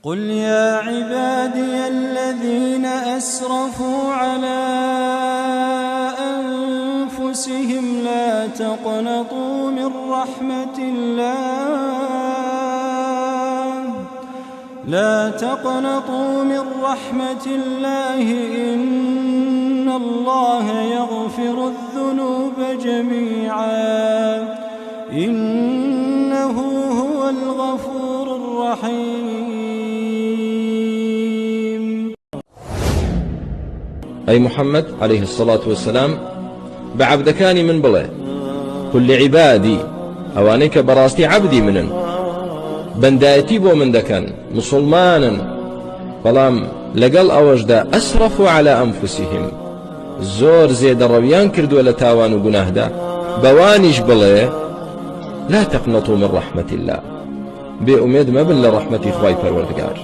قل يا عبادي الذين أسرفوا على أنفسهم لا تقنطوا من رحمة الله إن الله يغفر الذنوب جميعا إنه هو الغفور الرحيم. أي محمد عليه الصلاة والسلام بعبدكاني من بڵێ كل عبادي ئەوانەی کە بەڕاستی عەبدی منن بەندایەتی بۆ من دەکەن مسلمانن بەڵام لەگەڵ ئەوەشدا ئەسرفوا على ئەنفوسهم زۆر زێدەڕەویان کردووە لە تاوان و گوناهدا بەوانیش بڵێ لا تقنطوا من رحمة الله بێئومێد مەبن لە ڕەحمەتی خوای پەروەردگار.